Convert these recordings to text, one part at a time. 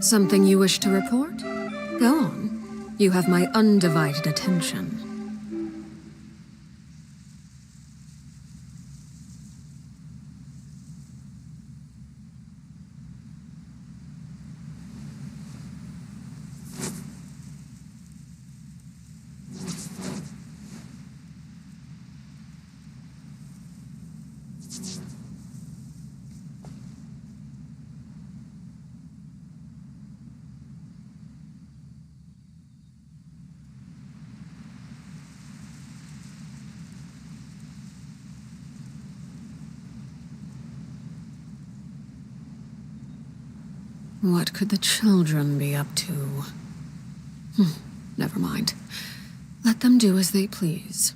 Something you wish to report? Go on. You have my undivided attention. What could the children be up to? Never mind. Let them do as they please.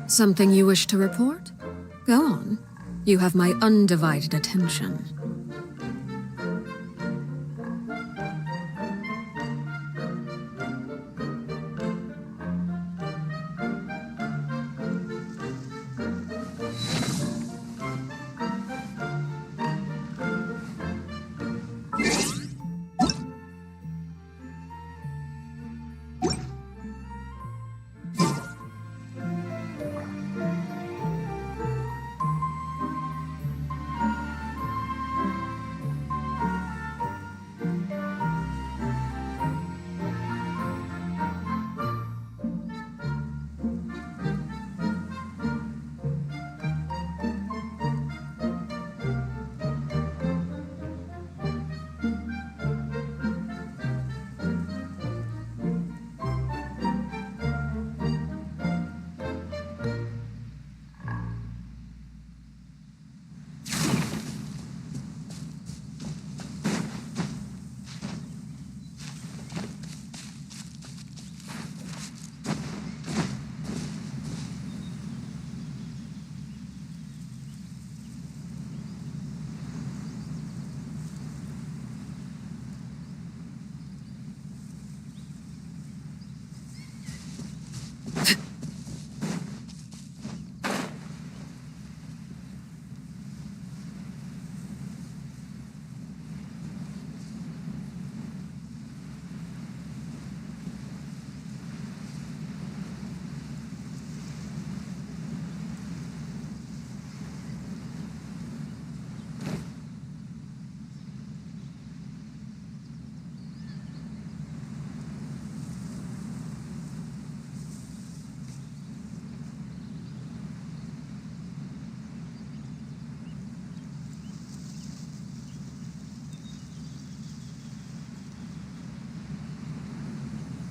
Something you wish to report? Go on. You have my undivided attention.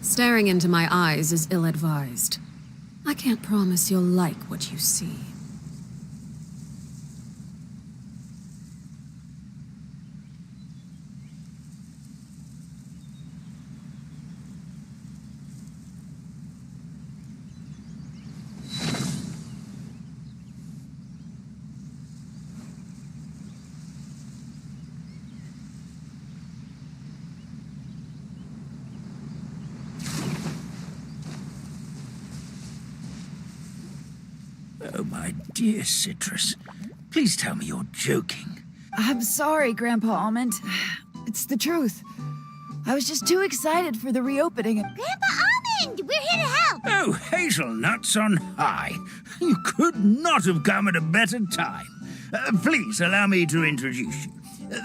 Staring into my eyes is ill-advised. I can't promise you'll like what you see. Oh, my dear Citrus. Please tell me you're joking. I'm sorry, Grandpa Almond. It's the truth. I was just too excited for the reopening. Grandpa Almond! We're here to help! Oh, hazelnuts on high. You could not have come at a better time. Please allow me to introduce you.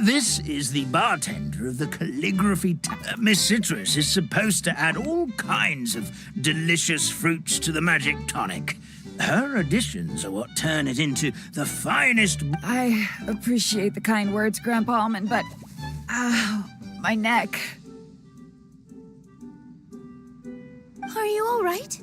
This is the bartender of the calligraphy Miss Citrus is supposed to add all kinds of delicious fruits to the magic tonic. Her additions are what turn it into the finest... I appreciate the kind words, Grandpa Almond, but... Ow, my neck. Are you all right?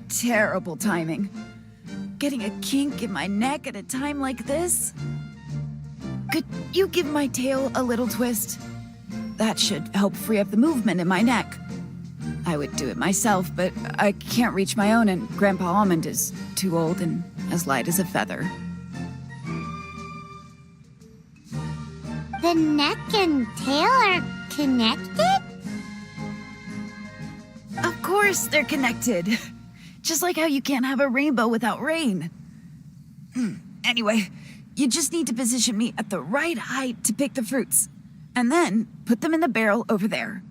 Terrible timing. Getting a kink in my neck at a time like this? Could you give my tail a little twist? That should help free up the movement in my neck. I would do it myself, but I can't reach my own, and Grandpa Almond is too old and as light as a feather. The neck and tail are connected? Of course they're connected. Just like how you can't have a rainbow without rain. Anyway, you just need to position me at the right height to pick the fruits, and then put them in the barrel over there.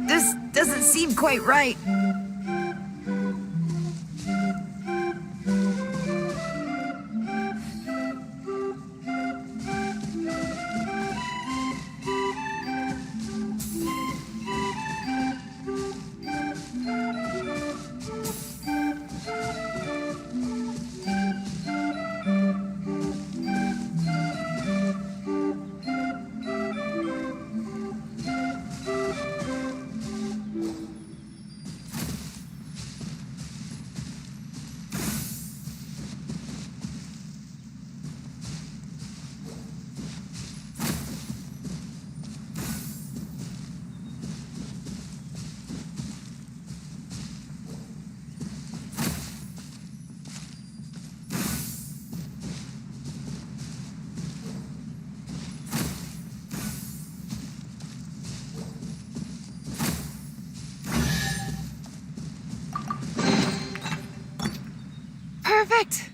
This doesn't seem quite right. Perfect!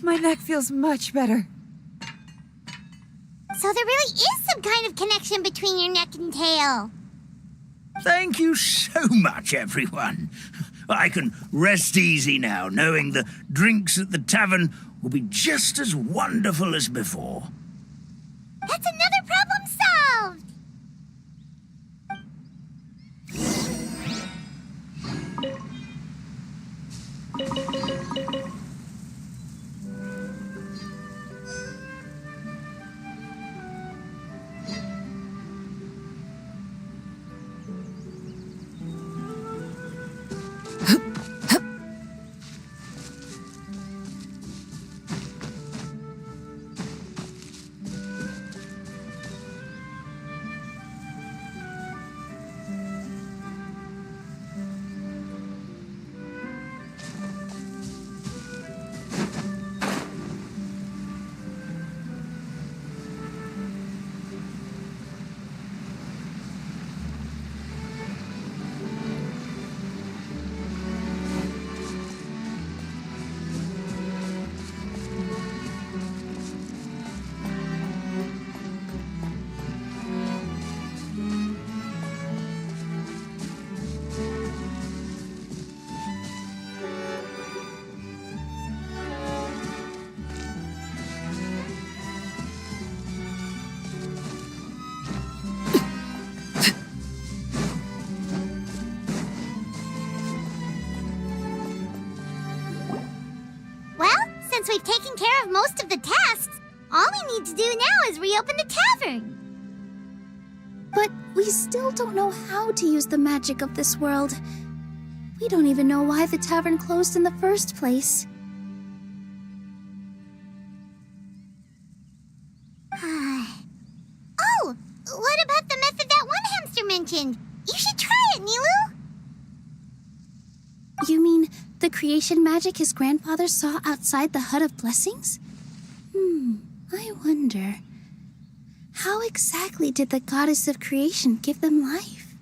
My neck feels much better. So there really is some kind of connection between your neck and tail. Thank you so much, everyone. I can rest easy now, knowing the drinks at the tavern will be just as wonderful as before. That's another problem solved! most of the tasks. All we need to do now is reopen the tavern. But we still don't know how to use the magic of this world. We don't even know why the tavern closed in the first place. Oh, what about the method that one hamster mentioned? You should try it, Nilu. You mean the creation magic his grandfather saw outside the Hut of Blessings? I wonder. How exactly did the goddess of creation give them life?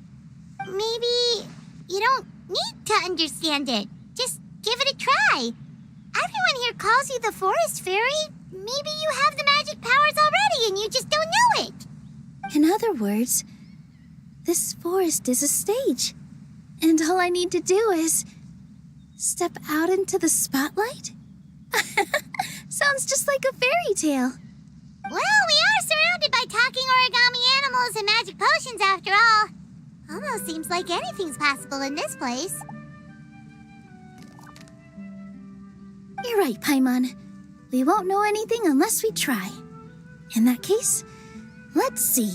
Maybe you don't need to understand it. Just give it a try. Everyone here calls you the Forest Fairy. Maybe you have the magic powers already and you just don't know it. In other words, this forest is a stage. And all I need to do is step out into the spotlight? Sounds just like a fairy tale. Well, we are surrounded by talking origami animals and magic potions after all. Almost seems like anything's possible in this place. You're right, Paimon. We won't know anything unless we try. In that case, let's see.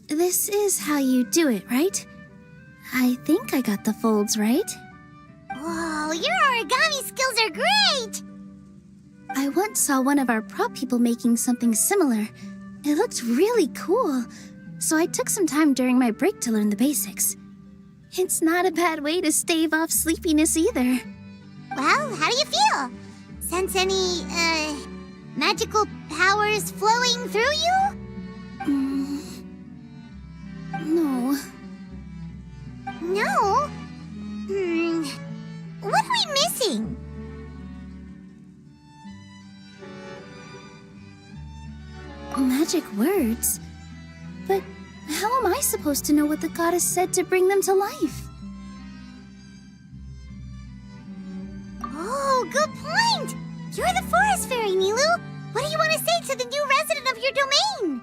This is how you do it, right? I think I got the folds right. Whoa, your origami skills are great! I once saw one of our prop people making something similar. It looked really cool, so I took some time during my break to learn the basics. It's not a bad way to stave off sleepiness either. Well, how do you feel? Sense any, magical powers flowing through you? No. No? What are we missing? Magic words? But how am I supposed to know what the goddess said to bring them to life? Oh, good point! You're the Forest Fairy, Nilu! What do you want to say to the new resident of your domain?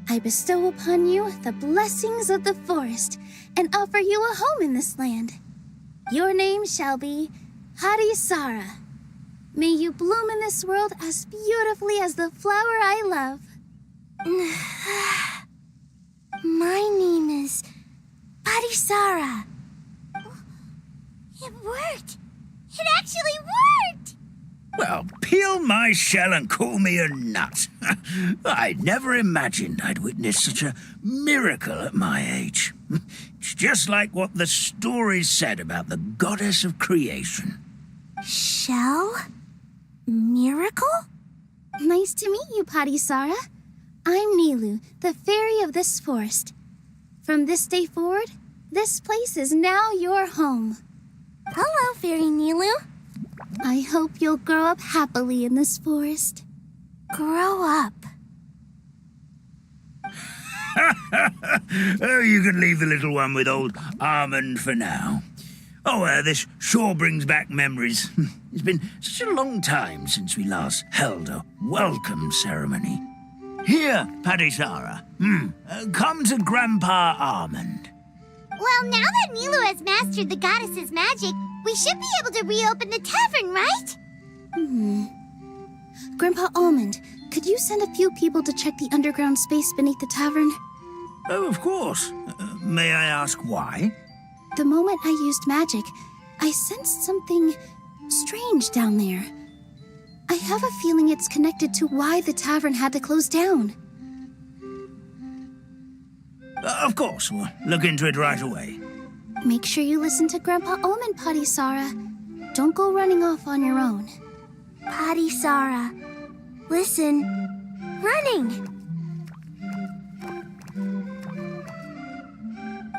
I bestow upon you the blessings of the forest and offer you a home in this land. Your name shall be Harisara. May you bloom in this world as beautifully as the flower I love. My name is Harisara. It worked! It actually worked! Well, peel my shell and call me a nut. I'd never imagined I'd witness such a miracle at my age. It's just like what the stories said about the goddess of creation. Shell? Miracle? Nice to meet you, Harisara. I'm Nilu, the fairy of this forest. From this day forward, this place is now your home. Hello, Fairy Nilu. I hope you'll grow up happily in this forest. Grow up. Oh, you can leave the little one with old Almond for now. Oh, this sure brings back memories. It's been such a long time since we last held a welcome ceremony. Here, Padisara. Come to Grandpa Almond. Well, now that Nilu has mastered the goddess's magic, we should be able to reopen the tavern, right? Grandpa Almond, could you send a few people to check the underground space beneath the tavern? Oh, of course. May I ask why? The moment I used magic, I sensed something strange down there. I have a feeling it's connected to why the tavern had to close down. Of course, we'll look into it right away. Make sure you listen to Grandpa Almond, Padisara. Don't go running off on your own. Padisara, listen. Running!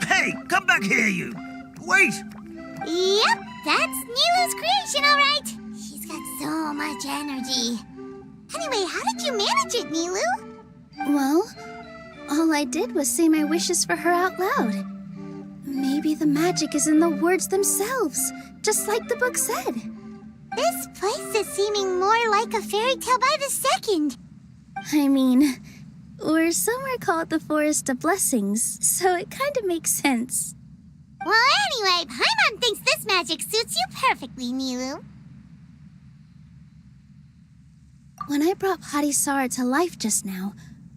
Hey, come back here, you! Wait! Yep, that's Nilu's creation, all right. She's got so much energy. Anyway, how did you manage it, Nilu? Well, all I did was say my wishes for her out loud. Maybe the magic is in the words themselves, just like the book said. This place is seeming more like a fairy tale by the second. I mean, we're somewhere called the Forest of Blessings, so it kind of makes sense. Well, anyway, Paimon thinks this magic suits you perfectly, Milu. When I brought Hadisara to life just now,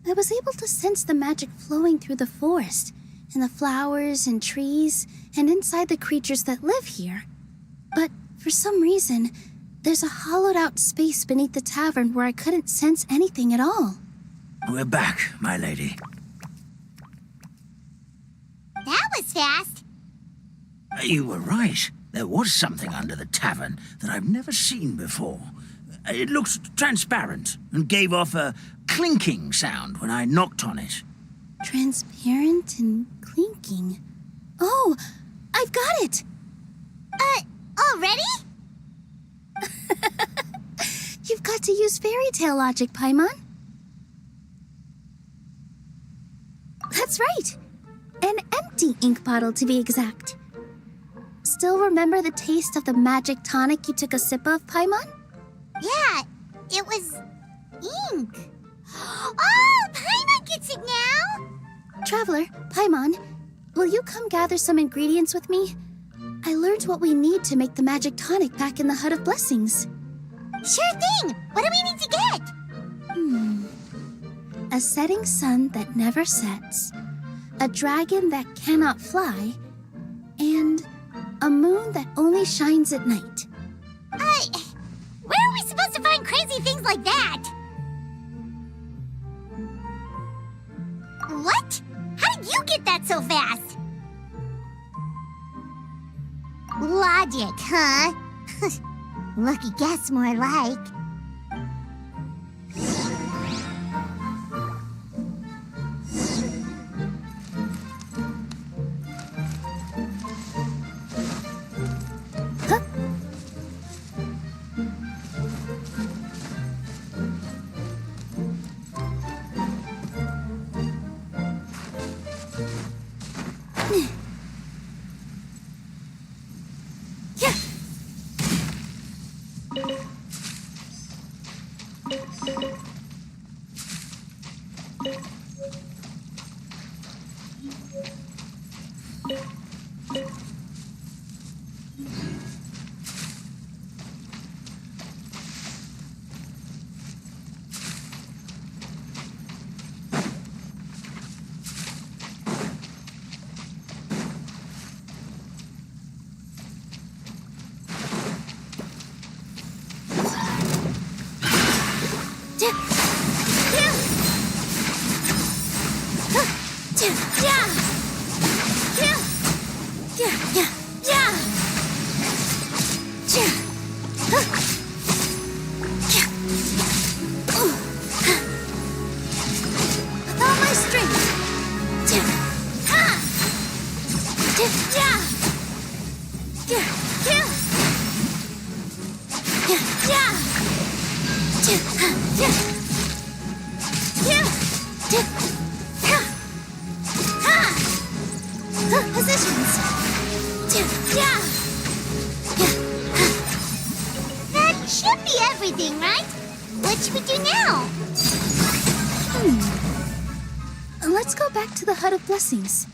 I was able to sense the magic flowing through the forest, and the flowers and trees, and inside the creatures that live here. But for some reason, there's a hollowed-out space beneath the tavern where I couldn't sense anything at all. We're back, my lady. That was fast. You were right. There was something under the tavern that I've never seen before. It looked transparent and gave off a clinking sound when I knocked on it. Transparent and clinking. Oh, I've got it! Already? You've got to use fairy tale logic, Paimon. That's right. An empty ink bottle, to be exact. Still remember the taste of the magic tonic you took a sip of, Paimon? Yeah, it was ink. Oh, Paimon gets it now! Traveler, Paimon, will you come gather some ingredients with me? I learned what we need to make the magic tonic back in the Hut of Blessings. Sure thing! What do we need to get? A setting sun that never sets, a dragon that cannot fly, and a moon that only shines at night. Where are we supposed to find crazy things like that? What? How did you get that so fast? Logic, huh? Lucky guess, more like. That should be everything, right? What should we do now? Let's go back to the Hut of Blessings.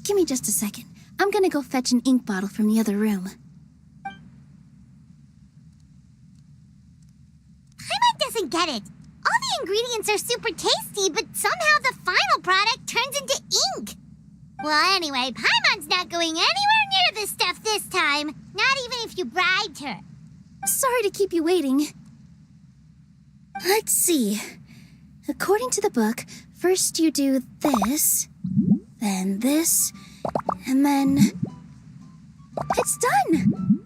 Give me just a second. I'm gonna go fetch an ink bottle from the other room. Paimon doesn't get it. All the ingredients are super tasty, but somehow the final product turns into ink. Well, anyway, Paimon's not going anywhere near this stuff this time. Not even if you bribed her. Sorry to keep you waiting. Let's see. According to the book, first you do this, then this, and then... It's done!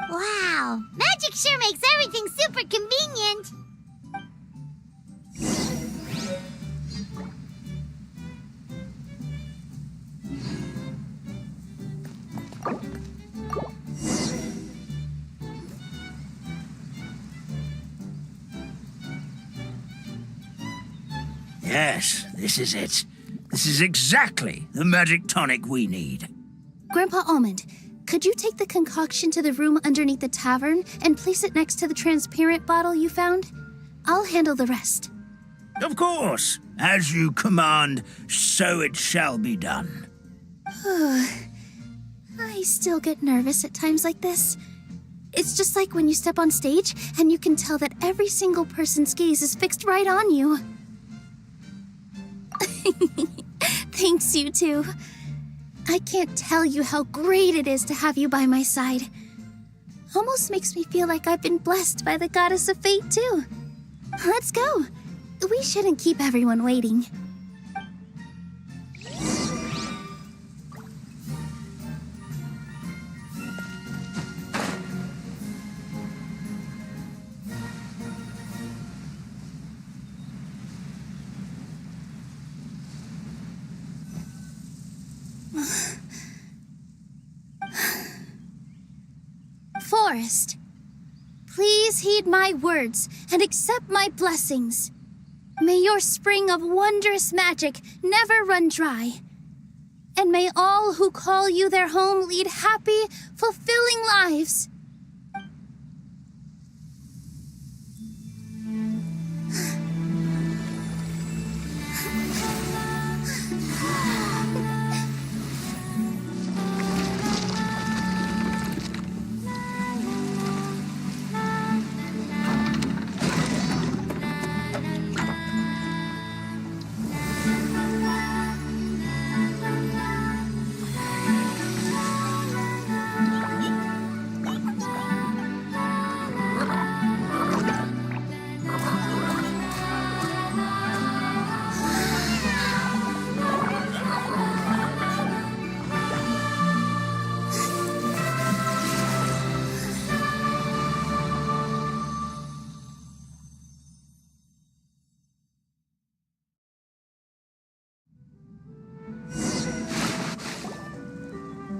Wow, magic sure makes everything super convenient. Yes, this is it. This is exactly the magic tonic we need. Grandpa Almond, could you take the concoction to the room underneath the tavern and place it next to the transparent bottle you found? I'll handle the rest. Of course. As you command, so it shall be done. I still get nervous at times like this. It's just like when you step on stage and you can tell that every single person's gaze is fixed right on you. Thanks, you two. I can't tell you how great it is to have you by my side. Almost makes me feel like I've been blessed by the goddess of fate, too. Let's go. We shouldn't keep everyone waiting. Forest, please heed my words and accept my blessings. May your spring of wondrous magic never run dry. And may all who call you their home lead happy, fulfilling lives.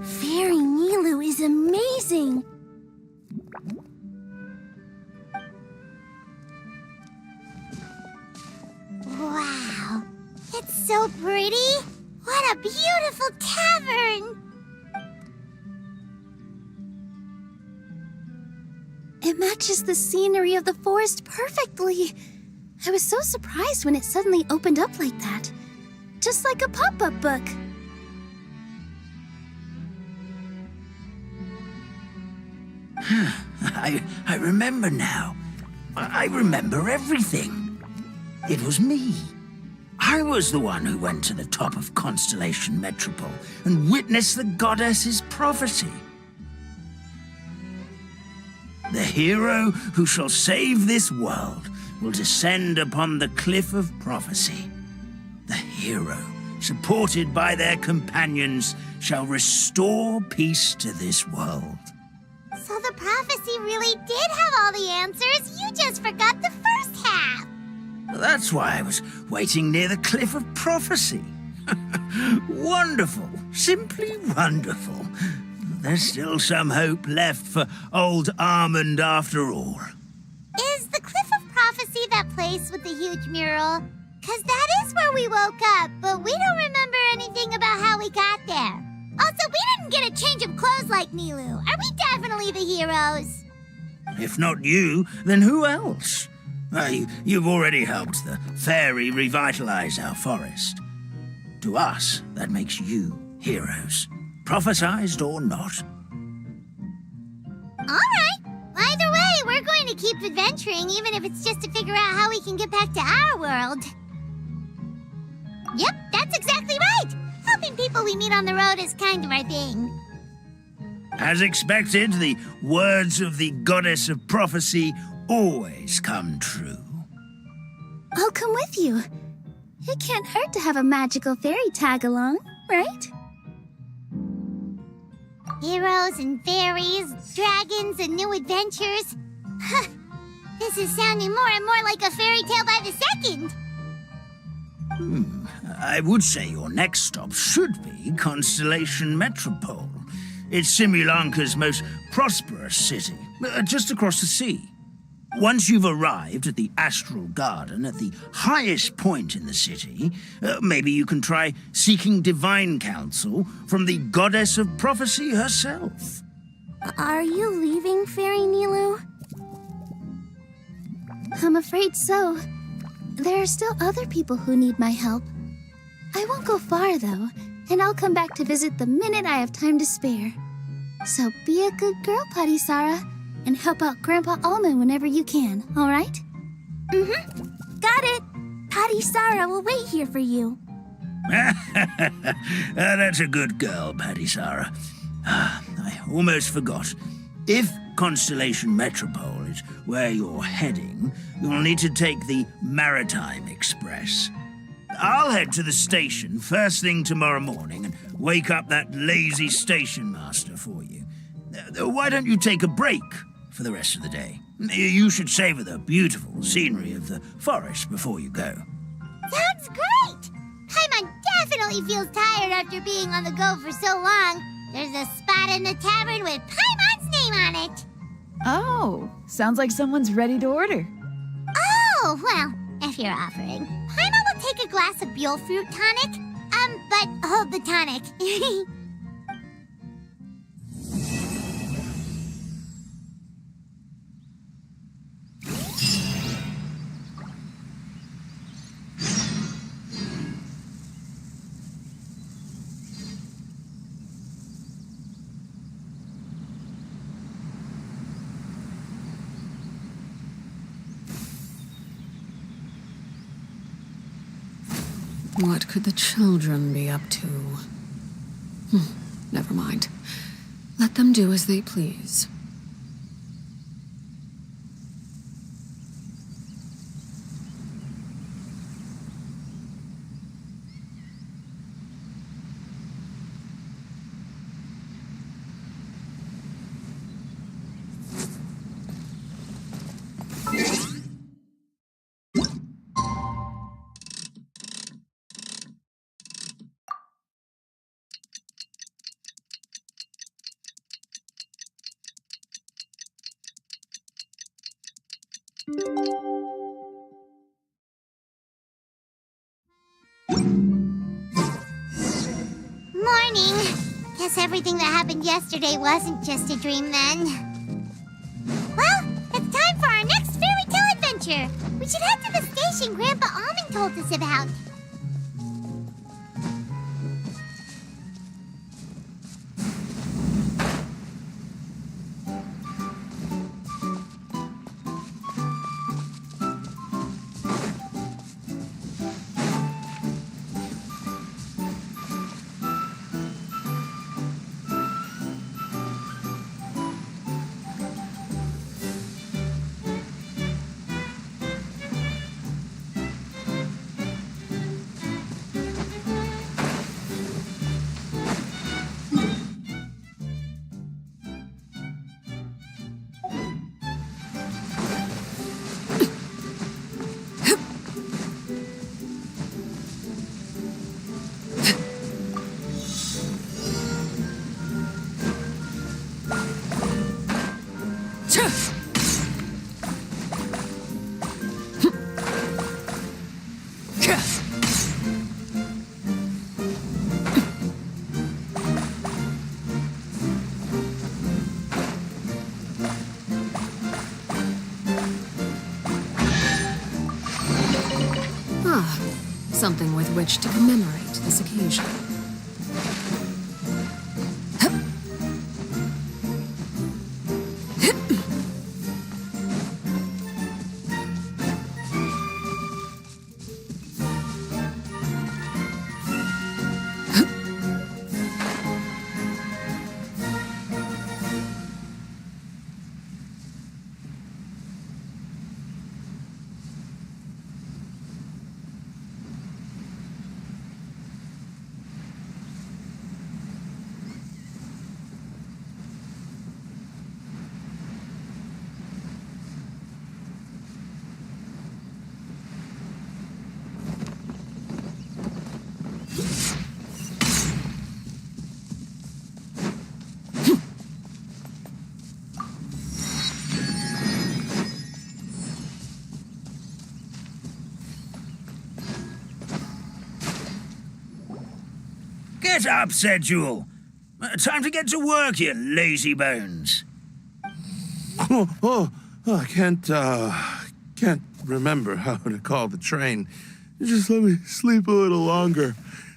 Fairy Nilu is amazing! Wow, it's so pretty. What a beautiful tavern. It matches the scenery of the forest perfectly. I was so surprised when it suddenly opened up like that. Just like a pop-up book. I remember now. I remember everything. It was me. I was the one who went to the top of Constellation Metropole and witnessed the goddess's prophecy. The hero who shall save this world will descend upon the cliff of prophecy. The hero, supported by their companions, shall restore peace to this world. So the prophecy really did have all the answers. You just forgot the first half. That's why I was waiting near the cliff of prophecy. Wonderful, simply wonderful. There's still some hope left for old Almond after all. Is the Cliff of Prophecy that place with the huge mural? 'Cause that is where we woke up, but we don't remember anything about how we got there. Also, we didn't get a change of clothes like Nilu. Are we definitely the heroes? If not you, then who else? You've already helped the fairy revitalize our forest. To us, that makes you heroes, prophesized or not. All right. Either way, we're going to keep adventuring, even if it's just to figure out how we can get back to our world. Yep, that's exactly right. Helping people we meet on the road is kind of our thing. As expected, the words of the goddess of prophecy always come true. I'll come with you. It can't hurt to have a magical fairy tag along, right? Heroes and fairies, dragons and new adventures. This is sounding more and more like a fairy tale by the second. I would say your next stop should be Constellation Metropole. It's Simulanka's most prosperous city, just across the sea. Once you've arrived at the Astral Garden at the highest point in the city, maybe you can try seeking divine counsel from the goddess of prophecy herself. Are you leaving, Fairy Nilu? I'm afraid so. There are still other people who need my help. I won't go far, though, and I'll come back to visit the minute I have time to spare. So be a good girl, Padisara, and help out Grandpa Almond whenever you can, all right? Mm-hmm. Got it. Padisara will wait here for you. That's a good girl, Padisara. I almost forgot. If Constellation Metropole is where you're heading, you'll need to take the Maritime Express. I'll head to the station first thing tomorrow morning and wake up that lazy station master for you. Why don't you take a break for the rest of the day? You should savor the beautiful scenery of the forest before you go. Sounds great! Paimon definitely feels tired after being on the go for so long. There's a spot in the tavern with Paimon's name on it. Oh, sounds like someone's ready to order. Oh, well, if you're offering. Paimon will take a glass of Buell fruit tonic. But hold the tonic. What could the children be up to? Never mind. Let them do as they please. Morning. Guess everything that happened yesterday wasn't just a dream then. Well, it's time for our next fairy tale adventure. We should head to the station Grandpa Almond told us about. Something with which to commemorate this occasion. Get up, said Jewel. Time to get to work, you lazy bones. I can't remember how to call the train. Just let me sleep a little longer,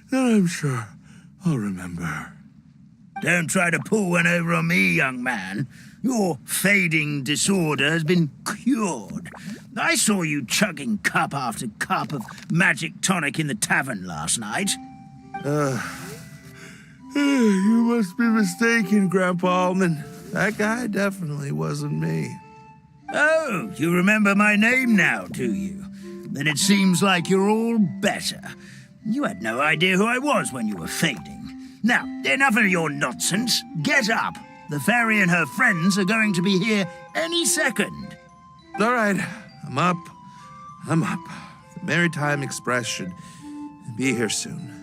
then I'm sure I'll remember. Don't try to pull one over on me, young man. Your fading disorder has been cured. I saw you chugging cup after cup of magic tonic in the tavern last night. You must be mistaken, Grandpa Almond. That guy definitely wasn't me. Oh, you remember my name now, do you? Then it seems like you're all better. You had no idea who I was when you were fading. Now, enough of your nonsense. Get up. The fairy and her friends are going to be here any second. All right, I'm up. The Maritime Express should be here soon.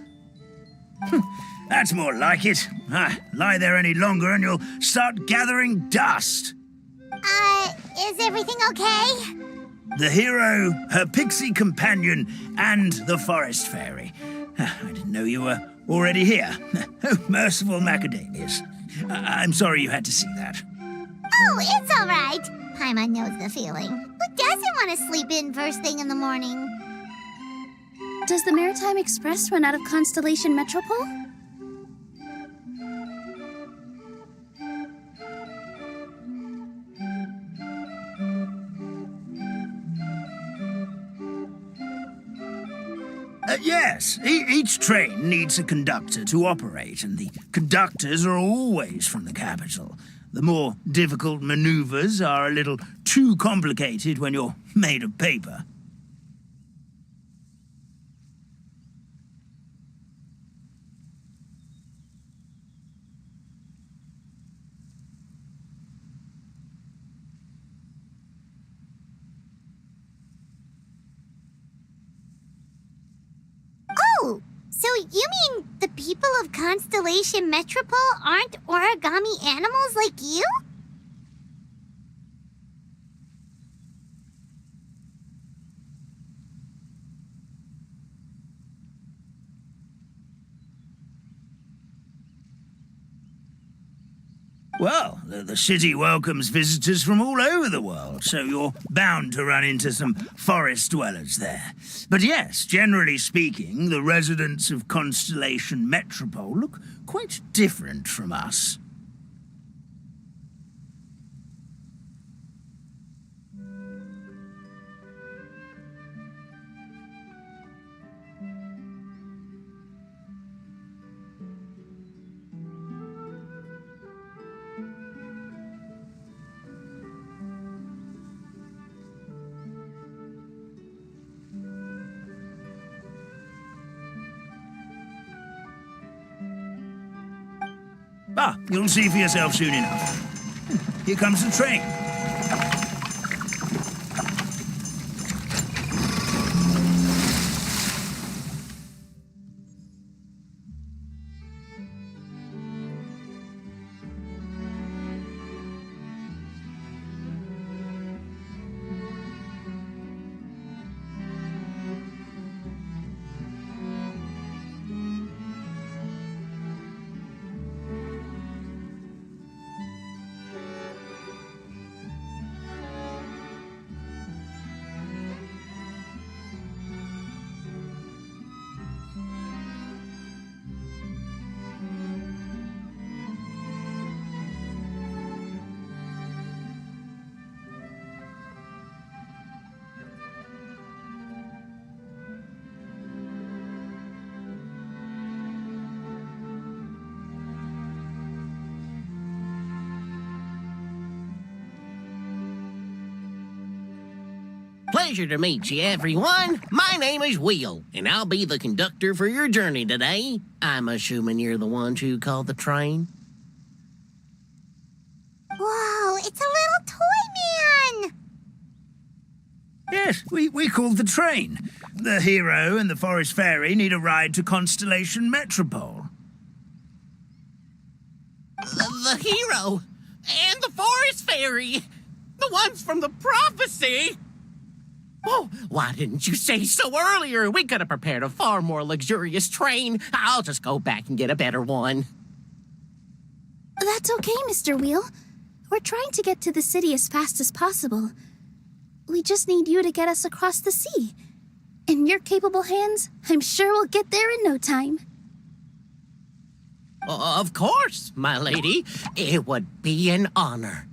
That's more like it. Lie there any longer and you'll start gathering dust. Is everything okay? The hero, her pixie companion, and the forest fairy. I didn't know you were already here. Oh, merciful macadamias. I'm sorry you had to see that. Oh, it's all right. Paimon knows the feeling. Who doesn't want to sleep in first thing in the morning? Does the Maritime Express run out of Constellation Metropole? Yes, each train needs a conductor to operate, and the conductors are always from the capital. The more difficult maneuvers are a little too complicated when you're made of paper. Oh, so you mean the people of Constellation Metropole aren't origami animals like you? Well, the city welcomes visitors from all over the world, so you're bound to run into some forest dwellers there. But yes, generally speaking, the residents of Constellation Metropole look quite different from us. You'll see for yourself soon enough. Here comes the train. Pleasure to meet you, everyone. My name is Will, and I'll be the conductor for your journey today. I'm assuming you're the ones who called the train. Whoa, it's a little toy man! Yes, we called the train. The hero and the forest fairy need a ride to Constellation Metropole. The hero and the forest fairy, the ones from the prophecy. Oh, why didn't you say so earlier? We could have prepared a far more luxurious train. I'll just go back and get a better one. That's okay, Mr. Wheel. We're trying to get to the city as fast as possible. We just need you to get us across the sea. In your capable hands, I'm sure we'll get there in no time. Of course, my lady. It would be an honor.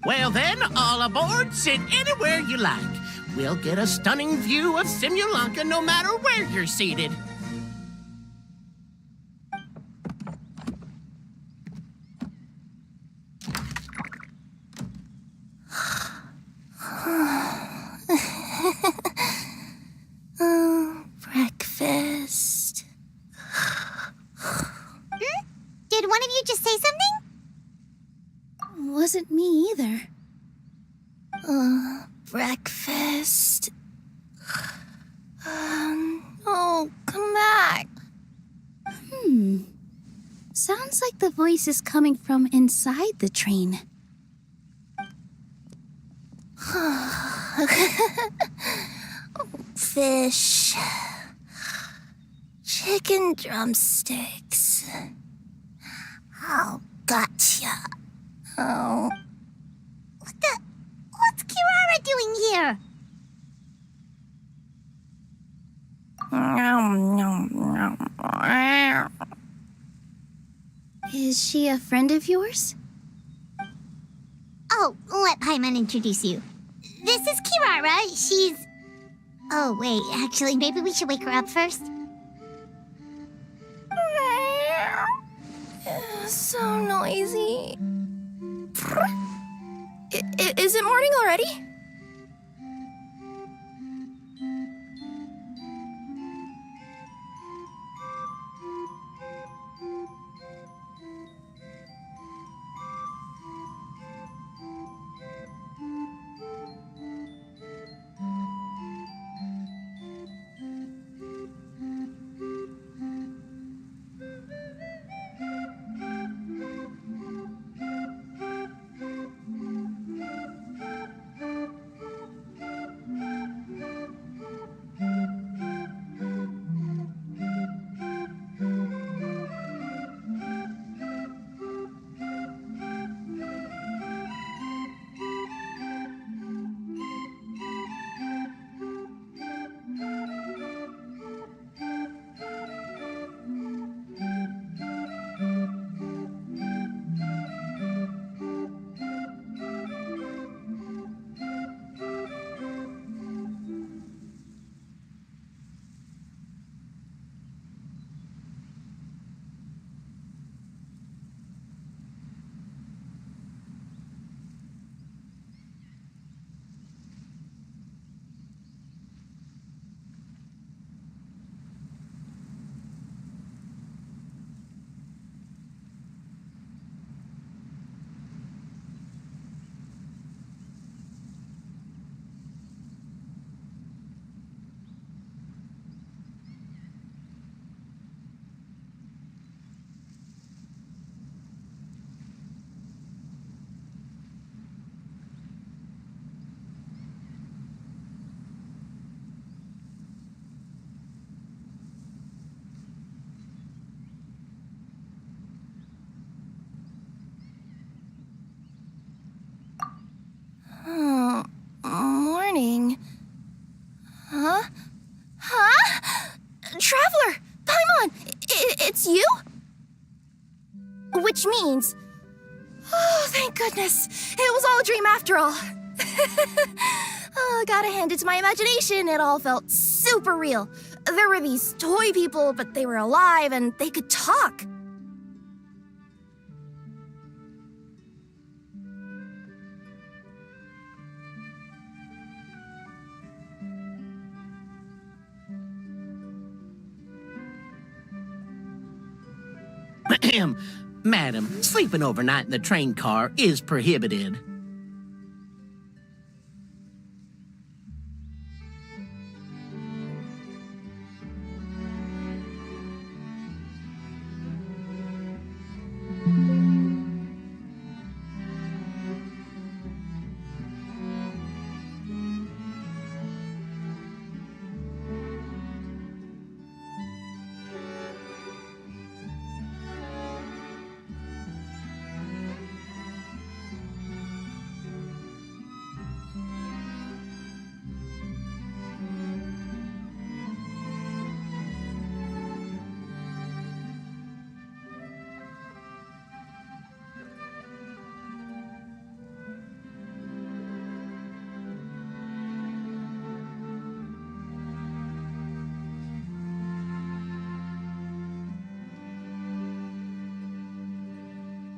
Well then, all aboard, sit anywhere you like. We'll get a stunning view of Simulanka no matter where you're seated. Breakfast. Did one of you just say something? Wasn't me either. Breakfast. Oh, come back. Sounds like the voice is coming from inside the train. Fish. Chicken drumsticks. Oh, gotcha. Oh. What's Kirara doing here? Is she a friend of yours? Oh, let Paimon introduce you. This is Kirara. She's... Oh, wait, actually, maybe we should wake her up first. So noisy. Is it morning already? Morning. Huh? Traveler! Paimon! It's you? Which means... Oh, thank goodness. It was all a dream after all. Oh, gotta hand it to my imagination. It all felt super real. There were these toy people, but they were alive and they could talk. Madam, sleeping overnight in the train car is prohibited.